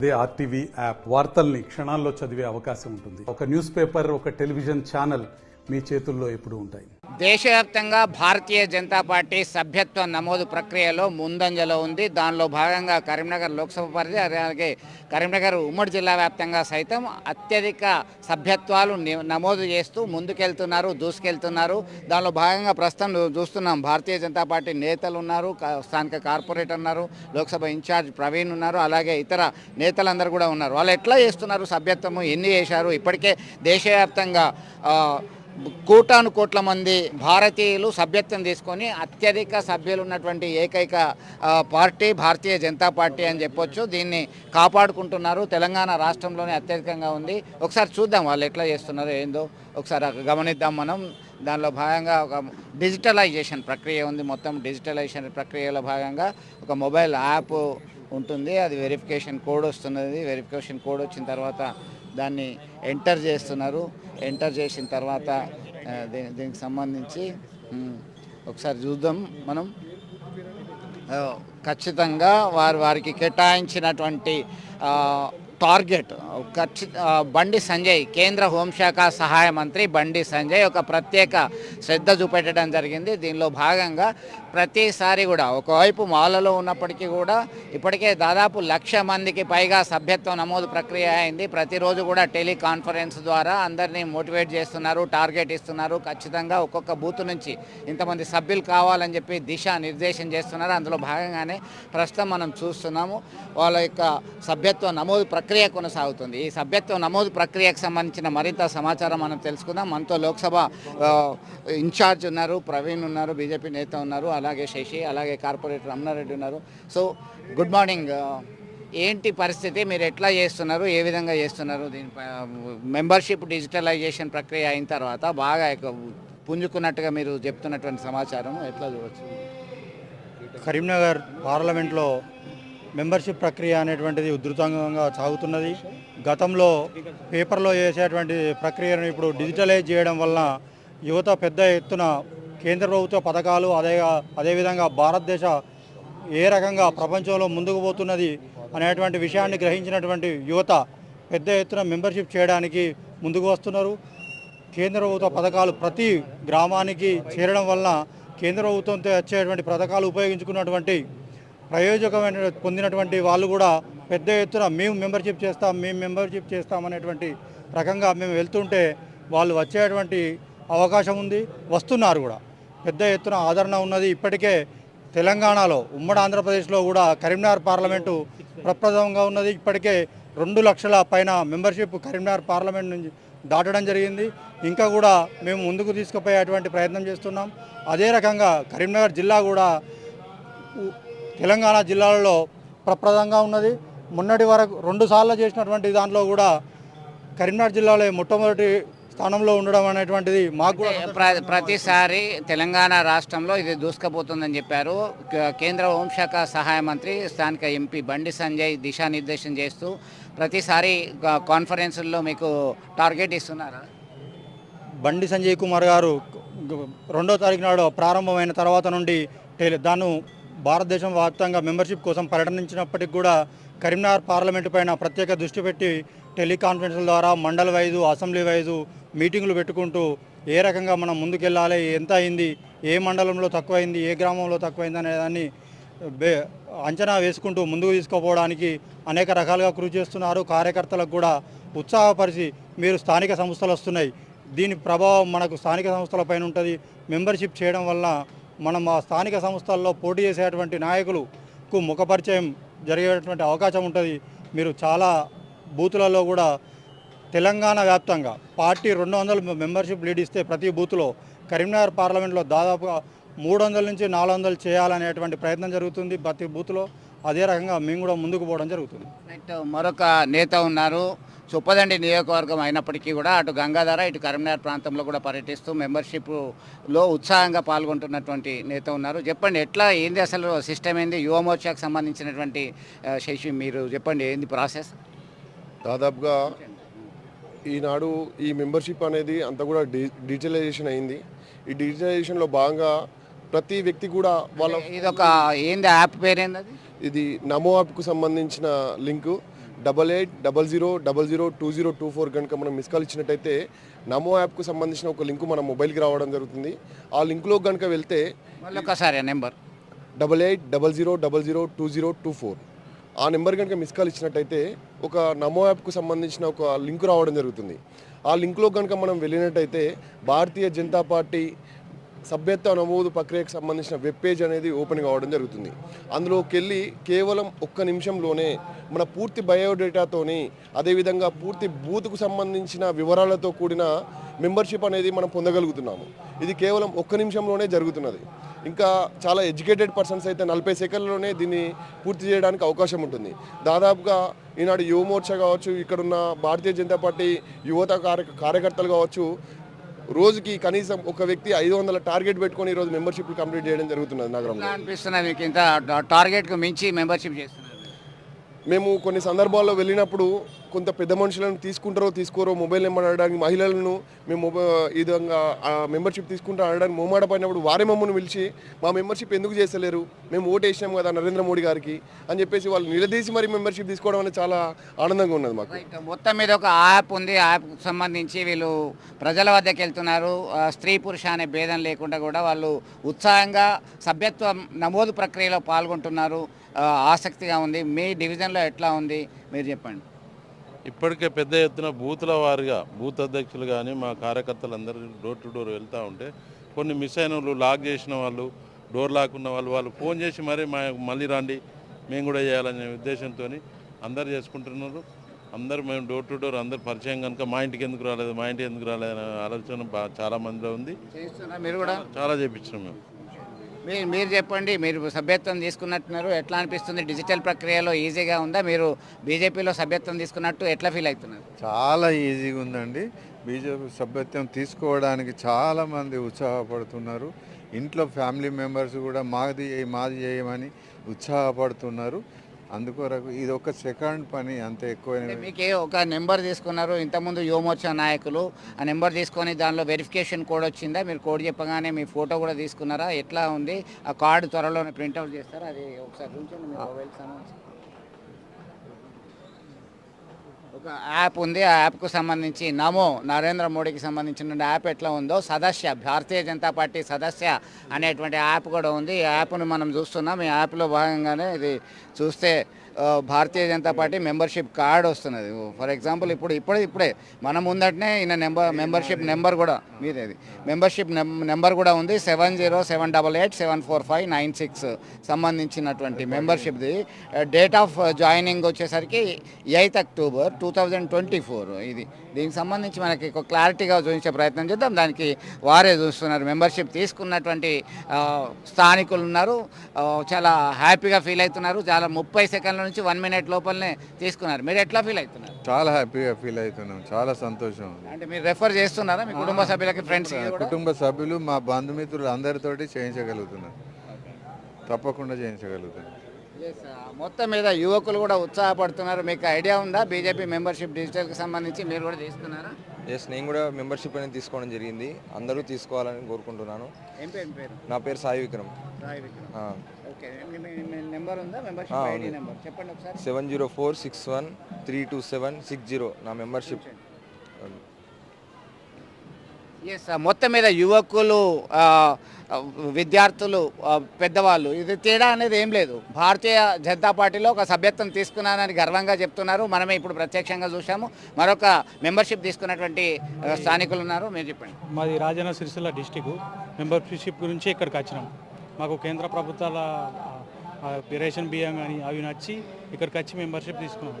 అదే RTV app వార్తల్ని క్షణాల్లో చదివే అవకాశం ఉంటుంది. ఒక న్యూస్ పేపర్, ఒక టెలివిజన్ ఛానల్ మీ చేతుల్లో ఎప్పుడూ ఉంటాయి. దేశవ్యాప్తంగా భారతీయ జనతా పార్టీ సభ్యత్వ నమోదు ప్రక్రియలో ముందంజలో ఉంది. దానిలో భాగంగా కరీంనగర్ లోక్సభ పరిధి, అలాగే కరీంనగర్ ఉమ్మడి జిల్లా వ్యాప్తంగా సైతం అత్యధిక సభ్యత్వాలు నమోదు చేస్తూ ముందుకెళ్తున్నారు, దూసుకెళ్తున్నారు. దానిలో భాగంగా ప్రస్తుతం చూస్తున్నాం, భారతీయ జనతా పార్టీ నేతలు ఉన్నారు, స్థానిక కార్పొరేటర్ ఉన్నారు, లోక్సభ ఇన్ఛార్జ్ ప్రవీణ్ ఉన్నారు, అలాగే ఇతర నేతలందరూ కూడా ఉన్నారు. వాళ్ళు ఎట్లా చేస్తున్నారు సభ్యత్వము, ఎన్ని చేశారు? ఇప్పటికే దేశవ్యాప్తంగా కోటాను కోట్ల మంది భారతీయులు సభ్యత్వం తీసుకొని అత్యధిక సభ్యులు ఉన్నటువంటి ఏకైక పార్టీ భారతీయ జనతా పార్టీ అని చెప్పొచ్చు. దీన్ని కాపాడుకుంటున్నారు. తెలంగాణ రాష్ట్రంలోనే అత్యధికంగా ఉంది. ఒకసారి చూద్దాం వాళ్ళు ఎట్లా చేస్తున్నారో ఏందో ఒకసారి గమనిద్దాం మనం. దానిలో భాగంగా ఒక డిజిటలైజేషన్ ప్రక్రియ ఉంది. మొత్తం డిజిటలైజేషన్ ప్రక్రియలో భాగంగా ఒక మొబైల్ యాప్ ఉంటుంది. అది వెరిఫికేషన్ కోడ్ వస్తున్నది. వెరిఫికేషన్ కోడ్ వచ్చిన తర్వాత దాన్ని ఎంటర్ చేస్తున్నారు. ఎంటర్ చేసిన తర్వాత దీనికి సంబంధించి ఒకసారి చూద్దాం మనం. ఖచ్చితంగా వారికి కేటాయించినటువంటి టార్గెట్ బండి సంజయ్, కేంద్ర హోంశాఖ సహాయ మంత్రి బండి సంజయ్ ఒక ప్రత్యేక శ్రద్ధ చూపెట్టడం జరిగింది. దీనిలో భాగంగా ప్రతిసారి కూడా ఒకవైపు మాలలో ఉన్నప్పటికీ కూడా ఇప్పటికే దాదాపు 1,00,000 మందికి పైగా సభ్యత్వం నమోదు ప్రక్రియ అయింది. ప్రతిరోజు కూడా టెలికాన్ఫరెన్స్ ద్వారా అందరినీ మోటివేట్ చేస్తున్నారు, టార్గెట్ ఇస్తున్నారు. ఖచ్చితంగా ఒక్కొక్క బూత్ నుంచి ఇంతమంది సభ్యులు కావాలని చెప్పి దిశా నిర్దేశం చేస్తున్నారు. అందులో భాగంగానే ప్రస్తుతం మనం చూస్తున్నాము వాళ్ళ యొక్క సభ్యత్వ నమోదు ప్రక్రియ కొనసాగుతుంది. ఈ సభ్యత్వ నమోదు ప్రక్రియకు సంబంధించిన మరింత సమాచారం మనం తెలుసుకుందాం. మనతో లోక్సభ ఇన్ఛార్జ్ ఉన్నారు, ప్రవీణ్ ఉన్నారు, బీజేపీ నేత ఉన్నారు, అలాగే శశి, అలాగే కార్పొరేటర్ రమణారెడ్డి ఉన్నారు. So good morning. ఏంటి పరిస్థితి, మీరు ఎట్లా చేస్తున్నారు, ఏ విధంగా చేస్తున్నారు? దీని మెంబర్షిప్ డిజిటలైజేషన్ ప్రక్రియ అయిన తర్వాత బాగా పుంజుకున్నట్టుగా మీరు చెప్తున్నటువంటి సమాచారం ఎట్లా చూడవచ్చు? కరీంనగర్ పార్లమెంట్లో మెంబర్షిప్ ప్రక్రియ అనేటువంటిది ఉధృతంగా సాగుతున్నది. గతంలో పేపర్లో చేసేటువంటి ప్రక్రియను ఇప్పుడు డిజిటలైజ్ చేయడం వలన యువత పెద్ద ఎత్తున కేంద్ర ప్రభుత్వ పథకాలు అదేవిధంగా భారతదేశ ఏ రకంగా ప్రపంచంలో ముందుకు పోతున్నది అనేటువంటి విషయాన్ని గ్రహించినటువంటి యువత పెద్ద ఎత్తున మెంబర్షిప్ చేయడానికి ముందుకు వస్తున్నారు. కేంద్ర ప్రభుత్వ పథకాలు ప్రతి గ్రామానికి చేరడం వలన కేంద్ర ప్రభుత్వంతో వచ్చేటువంటి పథకాలు ఉపయోగించుకున్నటువంటి ప్రయోజకమైన పొందినటువంటి వాళ్ళు కూడా పెద్ద ఎత్తున మేము మెంబర్షిప్ చేస్తాం అనేటువంటి రకంగా మేము వెళ్తుంటే వాళ్ళు వచ్చేటువంటి అవకాశం ఉంది, వస్తున్నారు కూడా. పెద్ద ఎత్తున ఆదరణ ఉన్నది. ఇప్పటికే తెలంగాణలో ఉమ్మడి ఆంధ్రప్రదేశ్లో కూడా కరీంనగర్ పార్లమెంటు ప్రప్రథమంగా ఉన్నది. ఇప్పటికే 2 లక్షల పైన మెంబర్షిప్ కరీంనగర్ పార్లమెంట్ నుంచి దాటడం జరిగింది. ఇంకా కూడా మేము ముందుకు తీసుకుపోయేటువంటి ప్రయత్నం చేస్తున్నాం. అదే రకంగా కరీంనగర్ జిల్లా కూడా తెలంగాణ జిల్లాలలో ప్రప్రదంగా ఉన్నది. మొన్నటి వరకు 2 సార్లు చేసినటువంటి దాంట్లో కూడా కరీంనగర్ జిల్లాలో మొట్టమొదటి స్థానంలో ఉండడం అనేటువంటిది మాకు కూడా ప్రతిసారి తెలంగాణ రాష్ట్రంలో ఇది దూసుకుపోతుందని చెప్పారు. కేంద్ర హోంశాఖ సహాయ మంత్రి స్థానిక ఎంపీ బండి సంజయ్ దిశానిర్దేశం చేస్తూ ప్రతిసారి కాన్ఫరెన్సుల్లో మీకు టార్గెట్ ఇస్తున్నారా? బండి సంజయ్ కుమార్ గారు 2వ తారీఖు నాడు ప్రారంభమైన తర్వాత నుండి దాన్ని భారతదేశం వ్యాప్తంగా మెంబర్షిప్ కోసం పర్యటించినప్పటికీ కూడా కరీంనగర్ పార్లమెంటు పైన ప్రత్యేక దృష్టి పెట్టి టెలికాన్ఫరెన్స్ల ద్వారా మండల వైజు, అసెంబ్లీ వైజు మీటింగులు పెట్టుకుంటూ ఏ రకంగా మనం ముందుకెళ్ళాలి, ఎంత అయింది, ఏ మండలంలో తక్కువైంది, ఏ గ్రామంలో తక్కువైంది అనే దాన్ని అంచనా వేసుకుంటూ ముందుకు తీసుకుపోవడానికి అనేక రకాలుగా కృషి చేస్తున్నారు. కార్యకర్తలకు కూడా ఉత్సాహపరిచి మీరు స్థానిక సంస్థలు వస్తున్నాయి, దీని ప్రభావం మనకు స్థానిక సంస్థలపైన ఉంటుంది. మెంబర్షిప్ చేయడం వల్ల మనం ఆ స్థానిక సంస్థల్లో పోటీ చేసేటువంటి నాయకులకు ముఖపరిచయం జరిగేటువంటి అవకాశం ఉంటుంది. మీరు చాలా బూతులలో కూడా తెలంగాణ వ్యాప్తంగా పార్టీ 200 మెంబర్షిప్ లీడ్ ఇస్తే ప్రతి బూత్లో కరీంనగర్ పార్లమెంట్లో దాదాపుగా 300 నుంచి 400 చేయాలనేటువంటి ప్రయత్నం జరుగుతుంది ప్రతి బూత్లో. అదే రకంగా మేము కూడా ముందుకు పోవడం జరుగుతుంది. మరొక నేత ఉన్నారు, చొప్పదండి నియోజకవర్గం అయినప్పటికీ కూడా అటు గంగాధర ఇటు కరీంనగర్ ప్రాంతంలో కూడా పర్యటిస్తూ మెంబర్షిప్లో ఉత్సాహంగా పాల్గొంటున్నటువంటి నేత ఉన్నారు. చెప్పండి, ఎట్లా ఏంది అసలు సిస్టమ్ ఏంది? యువమోర్చాకు సంబంధించినటువంటి శశి మీరు చెప్పండి, ఏంది ప్రాసెస్? దాదాపుగా ఈనాడు ఈ మెంబర్షిప్ అనేది అంతా కూడా డిజిటలైజేషన్ అయింది. ఈ డిజిటలైజేషన్లో భాగంగా ప్రతి వ్యక్తి కూడా వాళ్ళ ఇదొక ఏంది యాప్ పేరేంది? అది ఇది నమో యాప్కు సంబంధించిన లింకు. 8800002024 కనుక మనం మిస్ కాల్ ఇచ్చినట్టయితే నమో యాప్కు సంబంధించిన ఒక లింకు మన మొబైల్కి రావడం జరుగుతుంది. ఆ లింకులో కనుక వెళ్తే మళ్ళీ ఒకసారి నెంబర్ 8800002024 ఆ నెంబర్ కనుక మిస్ కాల్ ఇచ్చినట్టయితే ఒక నమో యాప్కు సంబంధించిన ఒక లింకు రావడం జరుగుతుంది. ఆ లింకులో కనుక మనం వెళ్ళినట్టయితే భారతీయ జనతా పార్టీ సభ్యత్వ నమోదు ప్రక్రియకు సంబంధించిన వెబ్ పేజ్ అనేది ఓపెన్ కావడం జరుగుతుంది. అందులోకి వెళ్ళి కేవలం ఒక్క నిమిషంలోనే మన పూర్తి బయోడేటాతోని అదేవిధంగా పూర్తి బూత్కు సంబంధించిన వివరాలతో కూడిన మెంబర్షిప్ అనేది మనం పొందగలుగుతున్నాము. ఇది కేవలం ఒక్క నిమిషంలోనే జరుగుతున్నది. ఇంకా చాలా ఎడ్యుకేటెడ్ పర్సన్స్ అయితే 40 సెకండ్లలోనే దీన్ని పూర్తి చేయడానికి అవకాశం ఉంటుంది. దాదాపుగా ఈనాడు యువ మోర్చా కావచ్చు, ఇక్కడున్న భారతీయ జనతా పార్టీ యువత కార్యకర్తలు కావచ్చు, రోజుకి కనీసం ఒక వ్యక్తి 500 టార్గెట్ పెట్టుకొని ఈరోజు మెంబర్షిప్ కంప్లీట్ చేయడం జరుగుతున్నది నగరంలో. ఎట్లా అనిపిస్తున్నది మీకు? ఇంత టార్గెట్కు మించి మెంబర్షిప్ చేస్తున్నారు. మేము కొన్ని సందర్భాల్లో వెళ్ళినప్పుడు కొంత పెద్ద మనుషులను తీసుకుంటారో తీసుకోరో మొబైల్ నెంబర్ అడగడానికి మహిళలను మేము ఈ విధంగా మెంబర్షిప్ తీసుకుంటా అనడానికి మొహమాట పడినప్పుడు వారే మమ్మల్ని పిలిచి మా మెంబర్షిప్ ఎందుకు చేస్తలేరు, మేము ఓటు వేసినాం కదా నరేంద్ర మోడీ గారికి అని చెప్పేసి వాళ్ళు నిలదీసి మరి మెంబర్షిప్ తీసుకోవడం అనేది చాలా ఆనందంగా ఉన్నది మాకు. రైట్. మొత్తం మీద ఒక యాప్ ఉంది. ఆ యాప్కి సంబంధించి వీళ్ళు ప్రజల వద్దకు వెళ్తున్నారు. స్త్రీ పురుష అనే భేదం లేకుండా కూడా వాళ్ళు ఉత్సాహంగా సభ్యత్వ నమోదు ప్రక్రియలో పాల్గొంటున్నారు. ఆసక్తిగా ఉంది. మీ డివిజన్లో ఎట్లా ఉంది మీరు చెప్పండి. ఇప్పటికే పెద్ద ఎత్తున బూతుల వారిగా బూత్ అధ్యక్షులు కానీ మా కార్యకర్తలు అందరూ డోర్ టు డోర్ వెళ్తూ ఉంటే కొన్ని మిస్ అయిన వాళ్ళు, లాక్ చేసిన వాళ్ళు, డోర్ లాక్ ఉన్న వాళ్ళు ఫోన్ చేసి మరీ మళ్ళీ రండి మేము కూడా చేయాలనే ఉద్దేశంతో అందరు చేసుకుంటున్నారు. అందరూ మేము డోర్ టు డోర్ అందరు పరిచయం కనుక మా ఇంటికి ఎందుకు రాలేదు అనే ఆలోచన చాలా మందిలో ఉంది. మీరు కూడా చాలా చేయించినాం మేము. మీరు చెప్పండి. మీరు సభ్యత్వం తీసుకున్నట్టున్నారు. ఎట్లా అనిపిస్తుంది? డిజిటల్ ప్రక్రియలో ఈజీగా ఉందా? మీరు బీజేపీలో సభ్యత్వం తీసుకున్నట్టు ఎట్లా ఫీల్ అవుతున్నారు? చాలా ఈజీగా ఉందండి. బీజేపీ సభ్యత్వం తీసుకోవడానికి చాలామంది ఉత్సాహపడుతున్నారు. ఇంట్లో ఫ్యామిలీ మెంబర్స్ కూడా మాది చేయమని ఉత్సాహపడుతున్నారు. అందుకొరకు ఇది ఒక సెకండ్ పని, అంత ఎక్కువ. మీకు ఒక నెంబర్ తీసుకున్నారు ఇంతకుముందు యువమోర్చా నాయకులు. ఆ నెంబర్ తీసుకొని దానిలో వెరిఫికేషన్ కోడ్ వచ్చిందా? మీరు కోడ్ చెప్పగానే మీ ఫోటో కూడా తీసుకున్నారా? ఎట్లా ఉంది? ఆ కార్డు త్వరలోనే ప్రింట్అవుట్ చేస్తారా? అది ఒకసారి చూపించండి. మీ మొబైల్ సంబంధించి ఒక యాప్ ఉంది. ఆ యాప్కు సంబంధించి నమో నరేంద్ర మోడీకి సంబంధించిన యాప్ ఎట్లా ఉందో సదస్య భారతీయ జనతా పార్టీ సదస్య అనేటువంటి యాప్ కూడా ఉంది. ఈ యాప్ను మనం చూస్తున్నాం. ఈ యాప్లో భాగంగానే ఇది చూస్తే Bharatiya Janata party membership card వస్తున్నది. ఫర్ ఎగ్జాంపుల్ ఇప్పుడే మన ముందటనే ఈయన మెంబర్షిప్ నెంబర్ కూడా మీదేది మెంబర్షిప్ నెంబర్ కూడా ఉంది. 7078874596 సంబంధించినటువంటి మెంబర్షిప్ది. డేట్ ఆఫ్ జాయినింగ్ వచ్చేసరికి 8 అక్టోబర్ 2024. ఇది దీనికి సంబంధించి మనకి ఒక క్లారిటీగా చూపించే ప్రయత్నం చేద్దాం. దానికి వారే చూస్తున్నారు. మెంబర్షిప్ తీసుకున్నటువంటి స్థానికులు ఉన్నారు. చాలా హ్యాపీగా ఫీల్ అవుతున్నారు. చాలా 30 సెకండ్ల నుంచి 1 మినిట్ లోపలనే తీసుకున్నారు. మీరు ఎట్లా ఫీల్ అవుతున్నారు? చాలా హ్యాపీగా ఫీల్ అవుతున్నాం. చాలా సంతోషం. అంటే మీరు రెఫర్ చేస్తున్నారా మీ కుటుంబ సభ్యులకి, ఫ్రెండ్స్? కుటుంబ సభ్యులు, మా బంధుమిత్రులు అందరితోటి చేయించగలుగుతున్నారు. తప్పకుండా చేయించగలుగుతున్నారు. మొత్తం మీద యువకులు కూడా ఉత్సాహపడుతున్నారు. మీకు ఐడియా ఉందా బీజేపీ మెంబర్షిప్ డిజిటల్కి సంబంధించి? మీరు కూడా తీసుకున్నారా? ఎస్, నేను కూడా మెంబర్షిప్ అనేది తీసుకోవడం జరిగింది. అందరూ తీసుకోవాలని కోరుకుంటున్నాను. ఏం పేరు? నా పేరు సాయి విక్రమ్. ఓకే. నెంబర్ ఉందా? మెంబర్షిప్ ఐడి నెంబర్ చెప్పండి ఒకసారి. 7046613276 నా మెంబర్షిప్. ఎస్, మొత్తం మీద యువకులు, విద్యార్థులు, పెద్దవాళ్ళు, ఇది తేడా అనేది ఏం లేదు. భారతీయ జనతా పార్టీలో ఒక సభ్యత్వం తీసుకున్నానని గర్వంగా చెప్తున్నారు. మనమే ఇప్పుడు ప్రత్యక్షంగా చూసాము. మరొక మెంబర్షిప్ తీసుకున్నటువంటి స్థానికులు ఉన్నారు. మీరు చెప్పండి. మాది రాజన్న సిరిసిల్ల డిస్టిక్. మెంబర్షిప్ గురించి ఇక్కడికి వచ్చినాం. మాకు కేంద్ర ప్రభుత్వాల రేషన్ బియ్యం కానీ అవి నచ్చి ఇక్కడికి వచ్చి మెంబర్షిప్ తీసుకున్నాం.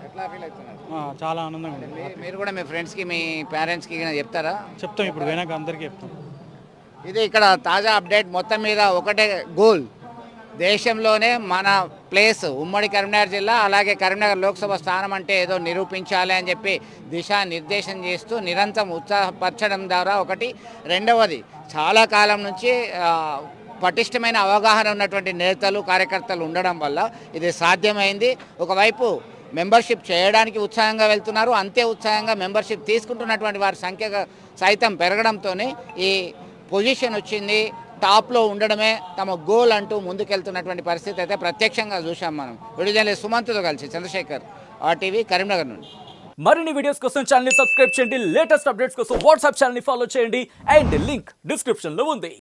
ఎట్లా ఫీల్ అవుతున్నారు? చాలా ఆనందంగా ఉంది. మీరు కూడా మీ ఫ్రెండ్స్కి, మీ పేరెంట్స్కి చెప్తారా? చెప్తాం. ఇప్పుడు పోయినాక అందరికీ చెప్తాం. ఇది ఇక్కడ తాజా అప్డేట్. మొత్తం మీద ఒకటే గోల్, దేశంలోనే మన ప్లేస్ ఉమ్మడి కరీంనగర్ జిల్లా, అలాగే కరీంనగర్ లోక్సభ స్థానం అంటే ఏదో నిరూపించాలి అని చెప్పి దిశానిర్దేశం చేస్తూ నిరంతరం ఉత్సాహపరచడం ద్వారా ఒకటి. రెండవది, చాలా కాలం నుంచి పటిష్టమైన అవగాహన ఉన్నటువంటి నేతలు, కార్యకర్తలు ఉండడం వల్ల ఇది సాధ్యమైంది. ఒకవైపు మెంబర్షిప్ చేయడానికి ఉత్సాహంగా వెళ్తున్నారు. అంతే ఉత్సాహంగా మెంబర్షిప్ తీసుకుంటున్నటువంటి వారి సంఖ్య సైతం పెరగడంతో ఈ పొజిషన్ వచ్చింది. టాప్లో ఉండడమే తమ గోల్ అంటూ ముందుకెళ్తున్నటువంటి పరిస్థితి అయితే ప్రత్యక్షంగా చూసాం మనం. విడుదల సుమంత్తో కలిసి చంద్రశేఖర్, ఆర్టీవీ కరీంనగర్ నుండి. మరిన్ని వీడియోస్ కోసం ఛానల్ ని సబ్స్క్రైబ్ చేయండి. లేటెస్ట్ అప్డేట్స్ కోసం వాట్సాప్ ఛానల్ ని ఫాలో చేయండి. అండ్ లింక్ డిస్క్రిప్షన్ లో ఉంది.